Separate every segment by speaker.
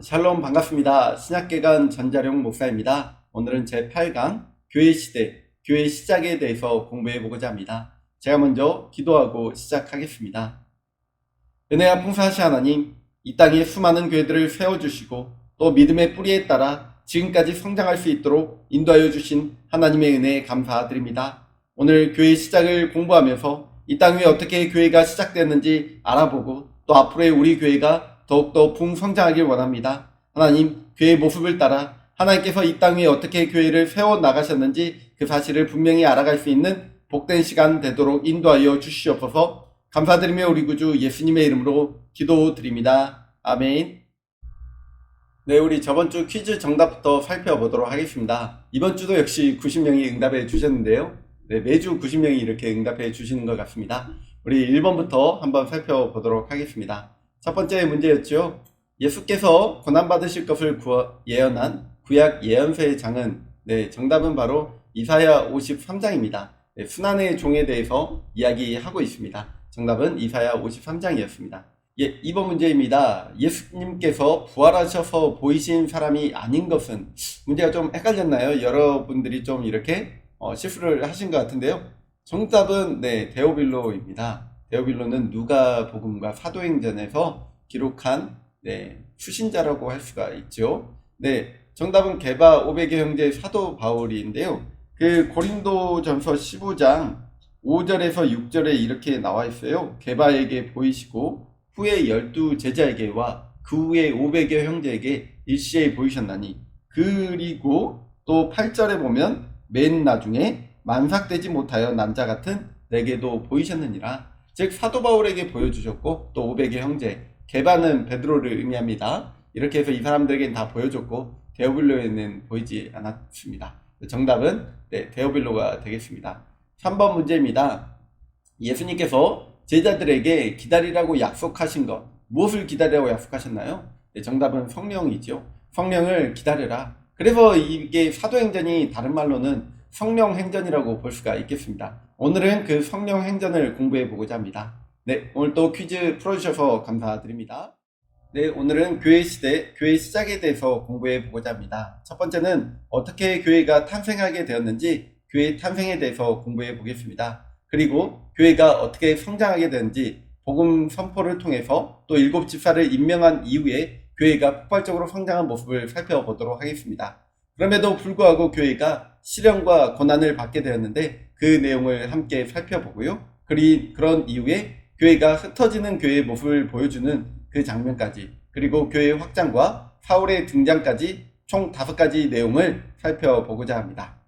Speaker 1: 샬롬 반갑습니다. 신약개관 전자룡 목사입니다. 오늘은 제8강 교회 시대, 교회 시작에 대해서 공부해 보고자 합니다. 제가 먼저 기도하고 시작하겠습니다. 은혜와 풍성하신 하나님, 이 땅에 수많은 교회들을 세워주시고 또 믿음의 뿌리에 따라 지금까지 성장할 수 있도록 인도하여 주신 하나님의 은혜에 감사드립니다. 오늘 교회 시작을 공부하면서 이 땅 위에 어떻게 교회가 시작됐는지 알아보고 또 앞으로의 우리 교회가 더욱더 풍성장하길 원합니다. 하나님, 교회의 모습을 따라 하나님께서 이 땅 위에 어떻게 교회를 세워나가셨는지 그 사실을 분명히 알아갈 수 있는 복된 시간 되도록 인도하여 주시옵소서. 감사드리며 우리 구주 예수님의 이름으로 기도드립니다. 아멘. 네, 우리 저번주 퀴즈 정답부터 살펴보도록 하겠습니다. 이번 주도 역시 90명이 응답해 주셨는데요. 네, 매주 90명이 이렇게 응답해 주시는 것 같습니다. 우리 1번부터 한번 살펴보도록 하겠습니다. 첫 번째 문제였죠. 예수께서 고난받으실 것을 예언한 구약 예언서의 장은, 정답은 바로 이사야 53장입니다. 순환의 종에 대해서 이야기하고 있습니다. 정답은 이사야 53장이었습니다. 2번 문제입니다. 예수님께서 부활하셔서 보이신 사람이 아닌 것은, 문제가 좀 헷갈렸나요? 여러분들이 좀 이렇게 실수를 하신 것 같은데요. 정답은 데오빌로입니다. 데오빌로는 누가복음과 사도행전에서 기록한 수신자라고 할 수가 있죠. 정답은 게바 500의 형제 사도 바울인데요. 그 고린도전서 15장 5절에서 6절에 이렇게 나와 있어요. 게바에게 보이시고 후에 12 제자에게와 그 후에 500여 형제에게 일시에 보이셨나니, 그리고 또 8절에 보면 맨 나중에 만삭되지 못하여 남자 같은 내게도 보이셨느니라. 즉 사도 바울에게 보여주셨고 또 500의 형제, 게바는 베드로를 의미합니다. 이렇게 해서 이 사람들에게는 다 보여줬고 데오빌로에는 보이지 않았습니다. 정답은 데오빌로가 되겠습니다. 3번 문제입니다. 예수님께서 제자들에게 기다리라고 약속하신 것, 무엇을 기다리라고 약속하셨나요? 정답은 성령이죠. 성령을 기다려라. 그래서 이게 사도행전이 다른 말로는 성령행전이라고 볼 수가 있겠습니다. 오늘은 그 성령행전을 공부해 보고자 합니다. 오늘 또 퀴즈 풀어주셔서 감사드립니다. 오늘은 교회 시대, 교회 시작에 대해서 공부해 보고자 합니다. 첫 번째는 어떻게 교회가 탄생하게 되었는지, 교회 탄생에 대해서 공부해 보겠습니다. 그리고 교회가 어떻게 성장하게 되는지, 복음 선포를 통해서 또 7집사를 임명한 이후에 교회가 폭발적으로 성장한 모습을 살펴보도록 하겠습니다. 그럼에도 불구하고 교회가 시련과 고난을 받게 되었는데 그 내용을 함께 살펴보고요. 그런 이후에 교회가 흩어지는 교회의 모습을 보여주는 그 장면까지, 그리고 교회 확장과 사울의 등장까지 총 5가지 내용을 살펴보고자 합니다.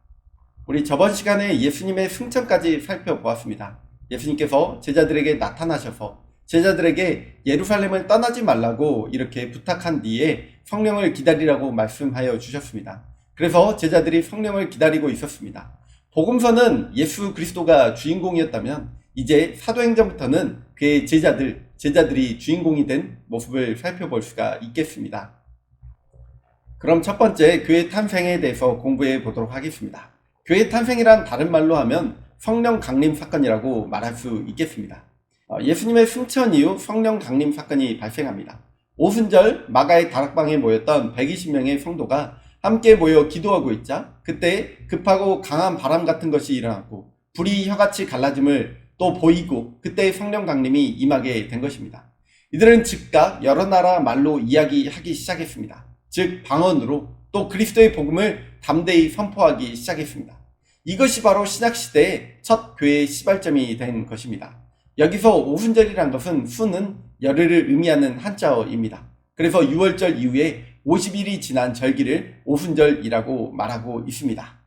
Speaker 1: 우리 저번 시간에 예수님의 승천까지 살펴보았습니다. 예수님께서 제자들에게 나타나셔서 제자들에게 예루살렘을 떠나지 말라고 이렇게 부탁한 뒤에 성령을 기다리라고 말씀하여 주셨습니다. 그래서 제자들이 성령을 기다리고 있었습니다. 복음서는 예수 그리스도가 주인공이었다면 이제 사도행전부터는 그의 제자들이 주인공이 된 모습을 살펴볼 수가 있겠습니다. 그럼 첫 번째, 교회 탄생에 대해서 공부해 보도록 하겠습니다. 교회 탄생이란 다른 말로 하면 성령 강림 사건이라고 말할 수 있겠습니다. 예수님의 승천 이후 성령 강림 사건이 발생합니다. 오순절 마가의 다락방에 모였던 120명의 성도가 함께 모여 기도하고 있자 그때 급하고 강한 바람 같은 것이 일어났고 불이 혀같이 갈라짐을 또 보이고 그때 성령 강림이 임하게 된 것입니다. 이들은 즉각 여러 나라 말로 이야기하기 시작했습니다. 즉 방언으로 또 그리스도의 복음을 담대히 선포하기 시작했습니다. 이것이 바로 신약시대의 첫 교회의 시발점이 된 것입니다. 여기서 오순절이란 것은 수는 열흘을 의미하는 한자어입니다. 그래서 6월절 이후에 50일이 지난 절기를 오순절이라고 말하고 있습니다.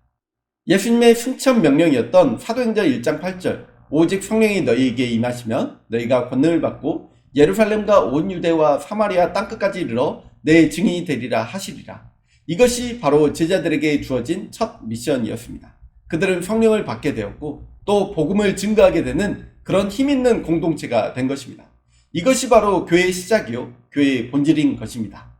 Speaker 1: 예수님의 승천 명령이었던 사도행전 1장 8절, 오직 성령이 너희에게 임하시면 너희가 권능을 받고 예루살렘과 온 유대와 사마리아 땅끝까지 이르러 내 증인이 되리라 하시리라. 이것이 바로 제자들에게 주어진 첫 미션이었습니다. 그들은 성령을 받게 되었고 또 복음을 증거하게 되는 그런 힘있는 공동체가 된 것입니다. 이것이 바로 교회의 시작이요, 교회의 본질인 것입니다.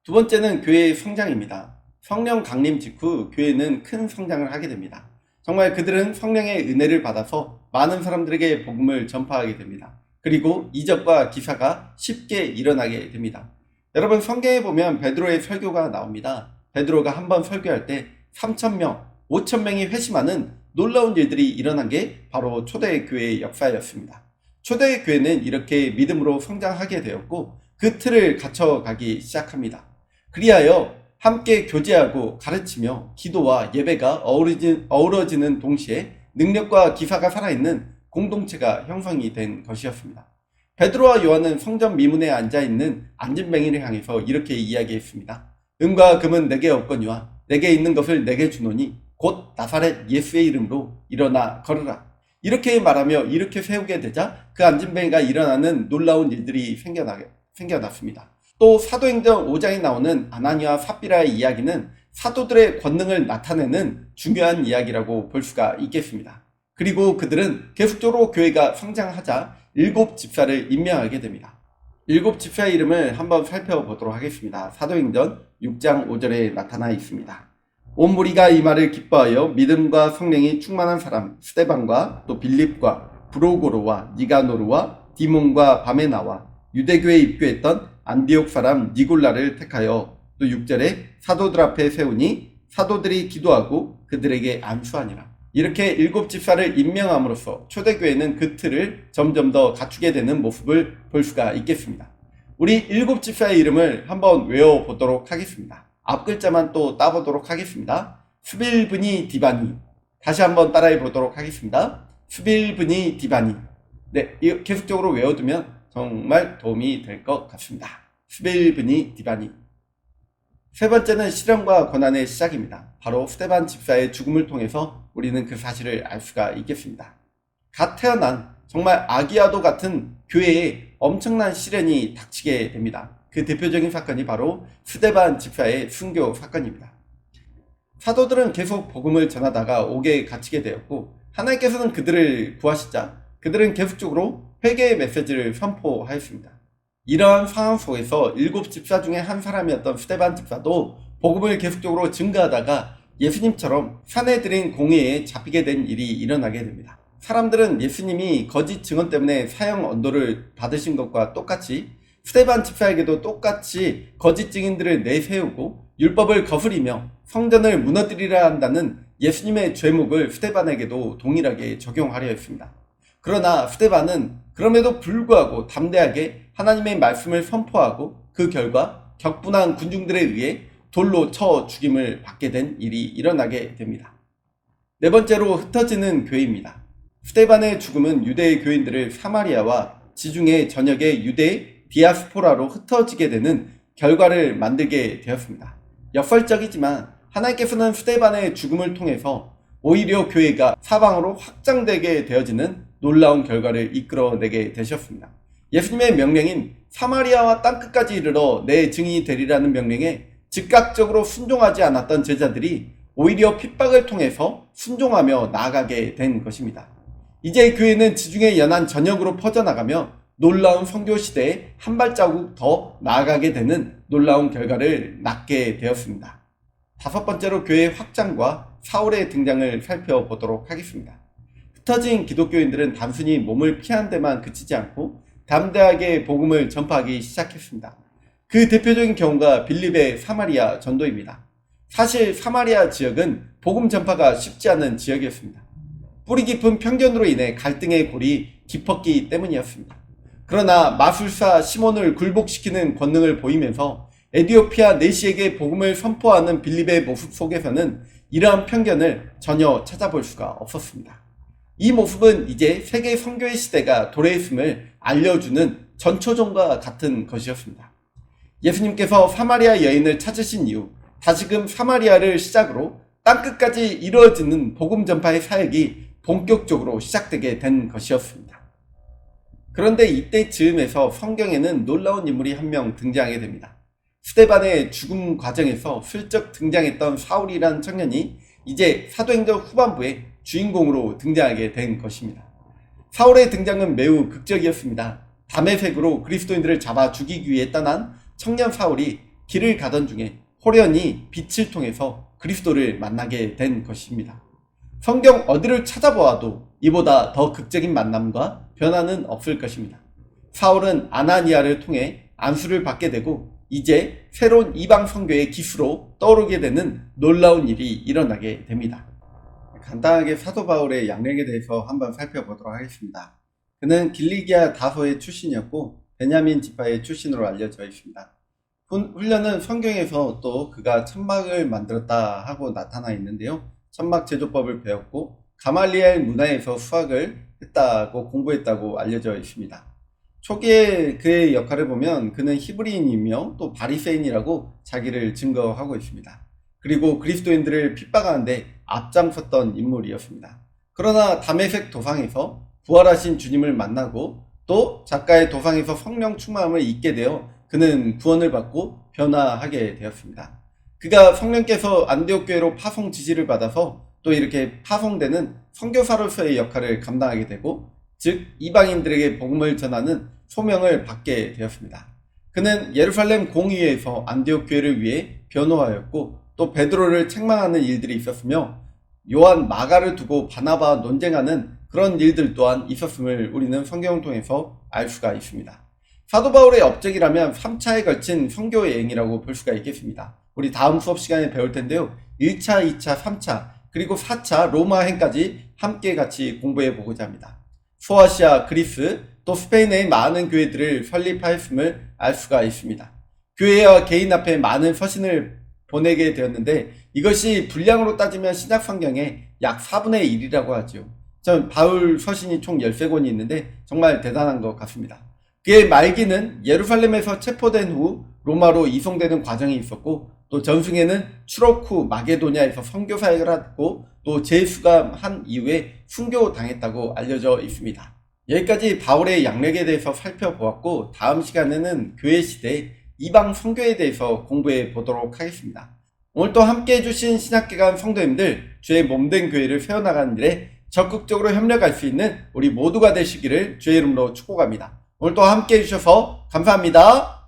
Speaker 1: 두 번째는 교회의 성장입니다. 성령 강림 직후 교회는 큰 성장을 하게 됩니다. 정말 그들은 성령의 은혜를 받아서 많은 사람들에게 복음을 전파하게 됩니다. 그리고 이적과 기사가 쉽게 일어나게 됩니다. 여러분 성경에 보면 베드로의 설교가 나옵니다. 베드로가 한번 설교할 때 3,000명, 5,000명이 회심하는 놀라운 일들이 일어난 게 바로 초대교회의 역사였습니다. 초대교회는 이렇게 믿음으로 성장하게 되었고 그 틀을 갖춰가기 시작합니다. 그리하여 함께 교제하고 가르치며 기도와 예배가 어우러지는 동시에 능력과 기사가 살아있는 공동체가 형성이 된 것이었습니다. 베드로와 요한은 성전 미문에 앉아있는 안진뱅이를 향해서 이렇게 이야기했습니다. 은과 금은 내게 없거니와 내게 있는 것을 내게 주노니 곧 나사렛 예수의 이름으로 일어나 걸으라. 이렇게 말하며 이렇게 세우게 되자 그 안진뱅이가 일어나는 놀라운 일들이 생겨났습니다. 또 사도행전 5장에 나오는 아나니와 삽비라의 이야기는 사도들의 권능을 나타내는 중요한 이야기라고 볼 수가 있겠습니다. 그리고 그들은 계속적으로 교회가 성장하자 7집사를 임명하게 됩니다. 7집사의 이름을 한번 살펴보도록 하겠습니다. 사도행전 6장 5절에 나타나 있습니다. 온 무리가 이 말을 기뻐하여 믿음과 성령이 충만한 사람 스데반과 또 빌립과 브로고로와 니가노르와 디몬과 바메나와 유대교에 입교했던 안디옥 사람 니골라를 택하여 또 6절에 사도들 앞에 세우니 사도들이 기도하고 그들에게 안수하니라. 이렇게 7집사를 임명함으로써 초대교회는 그 틀을 점점 더 갖추게 되는 모습을 볼 수가 있겠습니다. 우리 7집사의 이름을 한번 외워보도록 하겠습니다. 앞 글자만 또 따보도록 하겠습니다. 스빌브니 디바니. 다시 한번 따라해 보도록 하겠습니다. 스빌브니 디바니. 네, 이거 계속적으로 외워두면 정말 도움이 될 것 같습니다. 스빌브니 디바니. 세 번째는 시련과 고난의 시작입니다. 바로 스데반 집사의 죽음을 통해서 우리는 그 사실을 알 수가 있겠습니다. 갓 태어난 정말 아기와도 같은 교회에 엄청난 시련이 닥치게 됩니다. 그 대표적인 사건이 바로 스데반 집사의 순교 사건입니다. 사도들은 계속 복음을 전하다가 옥에 갇히게 되었고 하나님께서는 그들을 구하시자 그들은 계속적으로 회개의 메시지를 선포하였습니다. 이러한 상황 속에서 7집사 중에 한 사람이었던 스데반 집사도 복음을 계속적으로 증거하다가 예수님처럼 사내들인 공회에 잡히게 된 일이 일어나게 됩니다. 사람들은 예수님이 거짓 증언 때문에 사형 언도를 받으신 것과 똑같이 스데반 집사에게도 똑같이 거짓 증인들을 내세우고 율법을 거스리며 성전을 무너뜨리려 한다는 예수님의 죄목을 스데반에게도 동일하게 적용하려 했습니다. 그러나 스데반은 그럼에도 불구하고 담대하게 하나님의 말씀을 선포하고 그 결과 격분한 군중들에 의해 돌로 쳐 죽임을 받게 된 일이 일어나게 됩니다. 네 번째로 흩어지는 교회입니다. 스데반의 죽음은 유대의 교인들을 사마리아와 지중해 전역의 유대 디아스포라로 흩어지게 되는 결과를 만들게 되었습니다. 역설적이지만 하나님께서는 스데반의 죽음을 통해서 오히려 교회가 사방으로 확장되게 되어지는 놀라운 결과를 이끌어내게 되셨습니다. 예수님의 명령인 사마리아와 땅끝까지 이르러 내 증인이 되리라는 명령에 즉각적으로 순종하지 않았던 제자들이 오히려 핍박을 통해서 순종하며 나아가게 된 것입니다. 이제 교회는 지중해 연안 전역으로 퍼져나가며 놀라운 선교 시대에 한 발자국 더 나아가게 되는 놀라운 결과를 낳게 되었습니다. 다섯 번째로 교회의 확장과 사울의 등장을 살펴보도록 하겠습니다. 흩어진 기독교인들은 단순히 몸을 피한 데만 그치지 않고 담대하게 복음을 전파하기 시작했습니다. 그 대표적인 경우가 빌립의 사마리아 전도입니다. 사실 사마리아 지역은 복음 전파가 쉽지 않은 지역이었습니다. 뿌리 깊은 편견으로 인해 갈등의 골이 깊었기 때문이었습니다. 그러나 마술사 시몬을 굴복시키는 권능을 보이면서 에티오피아 내시에게 복음을 선포하는 빌립의 모습 속에서는 이러한 편견을 전혀 찾아볼 수가 없었습니다. 이 모습은 이제 세계 선교의 시대가 도래했음을 알려주는 전초전과 같은 것이었습니다. 예수님께서 사마리아 여인을 찾으신 이후 다시금 사마리아를 시작으로 땅끝까지 이루어지는 복음 전파의 사역이 본격적으로 시작되게 된 것이었습니다. 그런데 이때 즈음에서 성경에는 놀라운 인물이 한 명 등장하게 됩니다. 스데반의 죽음 과정에서 슬쩍 등장했던 사울이라는 청년이 이제 사도행전 후반부에 주인공으로 등장하게 된 것입니다. 사울의 등장은 매우 극적이었습니다. 다메섹으로 그리스도인들을 잡아 죽이기 위해 떠난 청년 사울이 길을 가던 중에 호련히 빛을 통해서 그리스도를 만나게 된 것입니다. 성경 어디를 찾아보아도 이보다 더 극적인 만남과 변화는 없을 것입니다. 사울은 아나니아를 통해 안수를 받게 되고 이제 새로운 이방 선교의 기수로 떠오르게 되는 놀라운 일이 일어나게 됩니다. 간단하게 사도 바울의 양력에 대해서 한번 살펴보도록 하겠습니다. 그는 길리기아 다소의 출신이었고 베냐민 지파의 출신으로 알려져 있습니다. 훈련은 성경에서 또 그가 천막을 만들었다 하고 나타나 있는데요. 천막 제조법을 배웠고 가말리엘 문화에서 수학을 했다고 공부했다고 알려져 있습니다. 초기에 그의 역할을 보면 그는 히브리인이며 또 바리새인이라고 자기를 증거하고 있습니다. 그리고 그리스도인들을 핍박하는데 앞장섰던 인물이었습니다. 그러나 다메섹 도상에서 부활하신 주님을 만나고 또 작가의 도상에서 성령 충만함을 잊게 되어 그는 구원을 받고 변화하게 되었습니다. 그가 성령께서 안디옥 교회로 파송 지시를 받아서 또 이렇게 파송되는 선교사로서의 역할을 감당하게 되고 즉 이방인들에게 복음을 전하는 소명을 받게 되었습니다. 그는 예루살렘 공의회에서 안디옥 교회를 위해 변호하였고 또 베드로를 책망하는 일들이 있었으며 요한 마가를 두고 바나바와 논쟁하는 그런 일들 또한 있었음을 우리는 성경을 통해서 알 수가 있습니다. 사도 바울의 업적이라면 3차에 걸친 선교 여행이라고 볼 수가 있겠습니다. 우리 다음 수업 시간에 배울 텐데요. 1차, 2차, 3차 그리고 4차 로마행까지 함께 같이 공부해 보고자 합니다. 소아시아, 그리스, 또 스페인의 많은 교회들을 설립하였음을 알 수가 있습니다. 교회와 개인 앞에 많은 서신을 보내게 되었는데 이것이 분량으로 따지면 신약 성경의 약 4분의 1이라고 하죠. 전 바울 서신이 총 13권이 있는데 정말 대단한 것 같습니다. 그의 말기는 예루살렘에서 체포된 후 로마로 이송되는 과정이 있었고 또 전승에는 추록 후 마게도냐에서 선교 사역을 하고 또 재수감한 이후에 순교당했다고 알려져 있습니다. 여기까지 바울의 양력에 대해서 살펴보았고 다음 시간에는 교회 시대 이방 선교에 대해서 공부해 보도록 하겠습니다. 오늘 또 함께 해주신 신학기관 성도님들 주의 몸된 교회를 세워나가는 일에 적극적으로 협력할 수 있는 우리 모두가 되시기를 주의 이름으로 축복합니다. 오늘 또 함께 해주셔서 감사합니다.